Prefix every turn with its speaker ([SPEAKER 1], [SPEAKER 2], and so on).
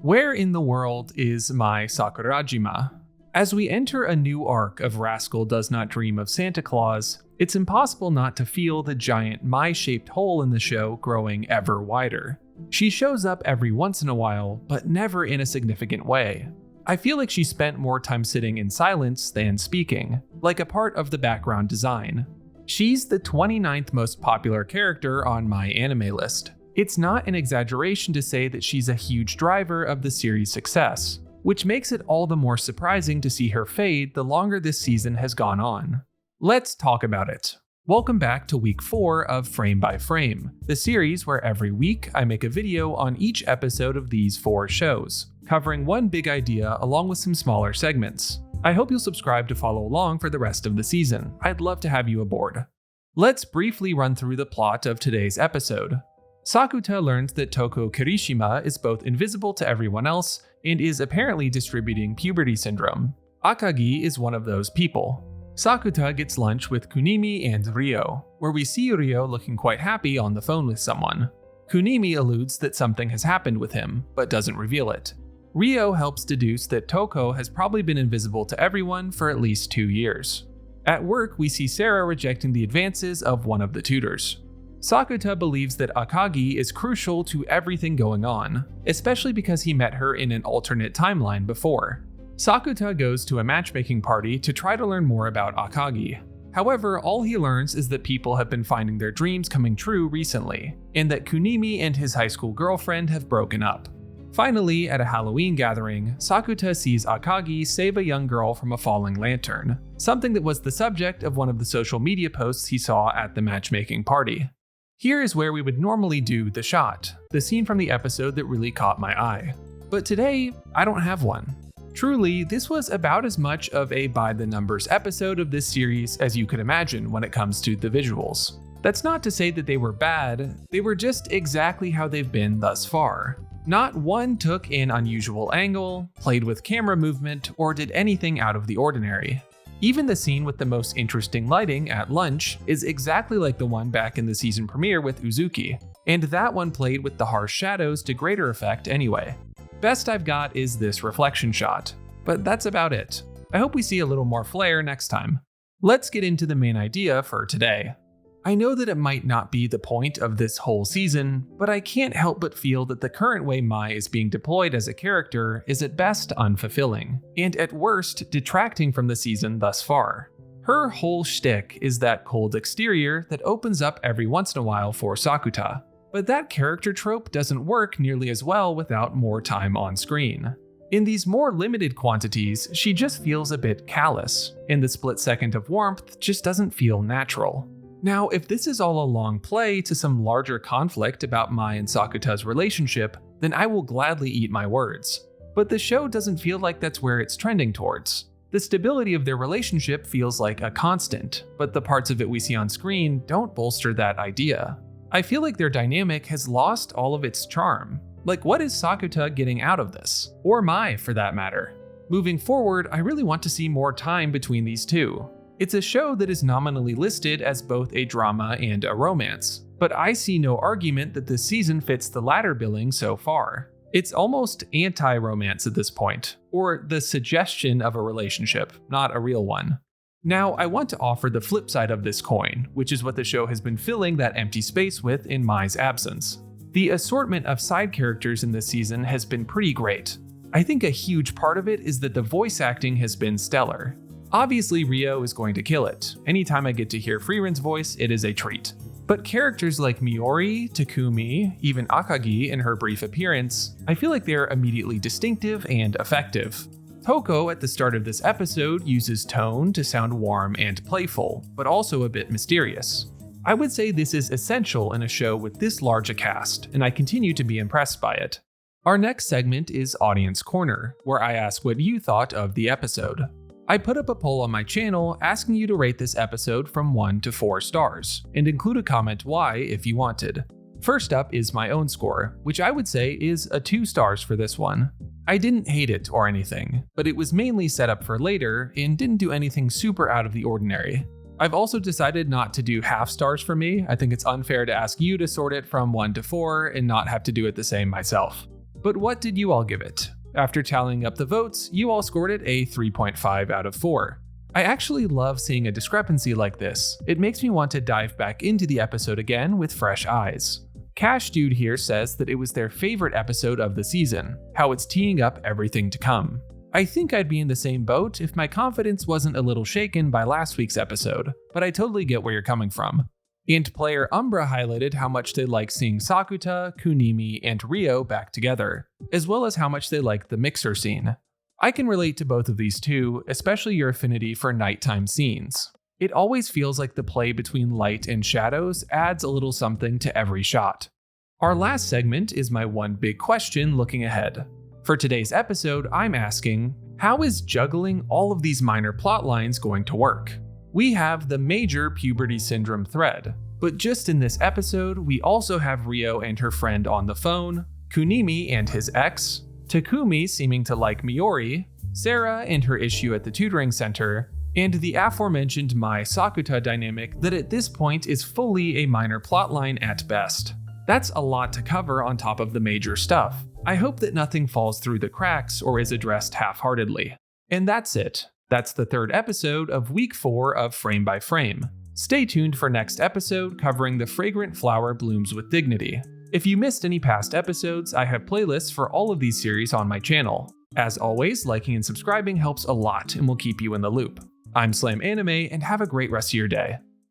[SPEAKER 1] Where in the world is my Sakurajima? As we enter a new arc of Rascal Does Not Dream of Santa Claus, it's impossible not to feel the giant Mai-shaped hole in the show growing ever wider. She shows up every once in a while, but never in a significant way. I feel like she spent more time sitting in silence than speaking, like a part of the background design. She's the 29th most popular character on my anime list. It's not an exaggeration to say that she's a huge driver of the series' success, which makes it all the more surprising to see her fade the longer this season has gone on. Let's talk about it. Welcome back to week 4 of Frame by Frame, the series where every week I make a video on each episode of these 4 shows, covering one big idea along with some smaller segments. I hope you'll subscribe to follow along for the rest of the season. I'd love to have you aboard. Let's briefly run through the plot of today's episode. Sakuta learns that Toko Kirishima is both invisible to everyone else and is apparently distributing puberty syndrome. Akagi is one of those people. Sakuta gets lunch with Kunimi and Ryo, where we see Ryo looking quite happy on the phone with someone. Kunimi alludes that something has happened with him, but doesn't reveal it. Ryo helps deduce that Toko has probably been invisible to everyone for at least 2 years. At work, we see Sarah rejecting the advances of one of the tutors. Sakuta believes that Akagi is crucial to everything going on, especially because he met her in an alternate timeline before. Sakuta goes to a matchmaking party to try to learn more about Akagi. However, all he learns is that people have been finding their dreams coming true recently, and that Kunimi and his high school girlfriend have broken up. Finally, at a Halloween gathering, Sakuta sees Akagi save a young girl from a falling lantern, something that was the subject of one of the social media posts he saw at the matchmaking party. Here is where we would normally do the shot, the scene from the episode that really caught my eye. But today, I don't have one. Truly, this was about as much of a by-the-numbers episode of this series as you could imagine when it comes to the visuals. That's not to say that they were bad, they were just exactly how they've been thus far. Not one took an unusual angle, played with camera movement, or did anything out of the ordinary. Even the scene with the most interesting lighting at lunch is exactly like the one back in the season premiere with Uzuki, and that one played with the harsh shadows to greater effect anyway. Best I've got is this reflection shot, but that's about it. I hope we see a little more flair next time. Let's get into the main idea for today. I know that it might not be the point of this whole season, but I can't help but feel that the current way Mai is being deployed as a character is at best unfulfilling, and at worst detracting from the season thus far. Her whole shtick is that cold exterior that opens up every once in a while for Sakuta, but that character trope doesn't work nearly as well without more time on screen. In these more limited quantities, she just feels a bit callous, and the split second of warmth just doesn't feel natural. Now, if this is all a long play to some larger conflict about Mai and Sakuta's relationship, then I will gladly eat my words. But the show doesn't feel like that's where it's trending towards. The stability of their relationship feels like a constant, but the parts of it we see on screen don't bolster that idea. I feel like their dynamic has lost all of its charm. Like, what is Sakuta getting out of this? Or Mai, for that matter? Moving forward, I really want to see more time between these two. It's a show that is nominally listed as both a drama and a romance, but I see no argument that this season fits the latter billing so far. It's almost anti-romance at this point, or the suggestion of a relationship, not a real one. Now, I want to offer the flip side of this coin, which is what the show has been filling that empty space with in Mai's absence. The assortment of side characters in this season has been pretty great. I think a huge part of it is that the voice acting has been stellar. Obviously, Ryo is going to kill it. Anytime I get to hear Frieren's voice, it is a treat. But characters like Miori, Takumi, even Akagi in her brief appearance, I feel like they're immediately distinctive and effective. Toko at the start of this episode uses tone to sound warm and playful, but also a bit mysterious. I would say this is essential in a show with this large a cast, and I continue to be impressed by it. Our next segment is Audience Corner, where I ask what you thought of the episode. I put up a poll on my channel asking you to rate this episode from 1 to 4 stars, and include a comment why if you wanted. First up is my own score, which I would say is a 2 stars for this one. I didn't hate it or anything, but it was mainly set up for later and didn't do anything super out of the ordinary. I've also decided not to do half stars for me. I think it's unfair to ask you to sort it from 1 to 4 and not have to do it the same myself. But what did you all give it? After tallying up the votes, you all scored it a 3.5 out of 4. I actually love seeing a discrepancy like this. It makes me want to dive back into the episode again with fresh eyes. Cash Dude here says that it was their favorite episode of the season, how it's teeing up everything to come. I think I'd be in the same boat if my confidence wasn't a little shaken by last week's episode, but I totally get where you're coming from. And player Umbra highlighted how much they like seeing Sakuta, Kunimi, and Ryo back together, as well as how much they like the mixer scene. I can relate to both of these too, especially your affinity for nighttime scenes. It always feels like the play between light and shadows adds a little something to every shot. Our last segment is my one big question looking ahead. For today's episode, I'm asking, how is juggling all of these minor plot lines going to work? We have the major puberty syndrome thread, but just in this episode, we also have Ryo and her friend on the phone, Kunimi and his ex, Takumi seeming to like Miori, Sarah and her issue at the tutoring center, and the aforementioned Mai Sakuta dynamic that at this point is fully a minor plotline at best. That's a lot to cover on top of the major stuff. I hope that nothing falls through the cracks or is addressed half-heartedly. And that's it. That's the third episode of week 4 of Frame by Frame. Stay tuned for next episode covering The Fragrant Flower Blooms with Dignity. If you missed any past episodes, I have playlists for all of these series on my channel. As always, liking and subscribing helps a lot and will keep you in the loop. I'm SlamAnime, and have a great rest of your day.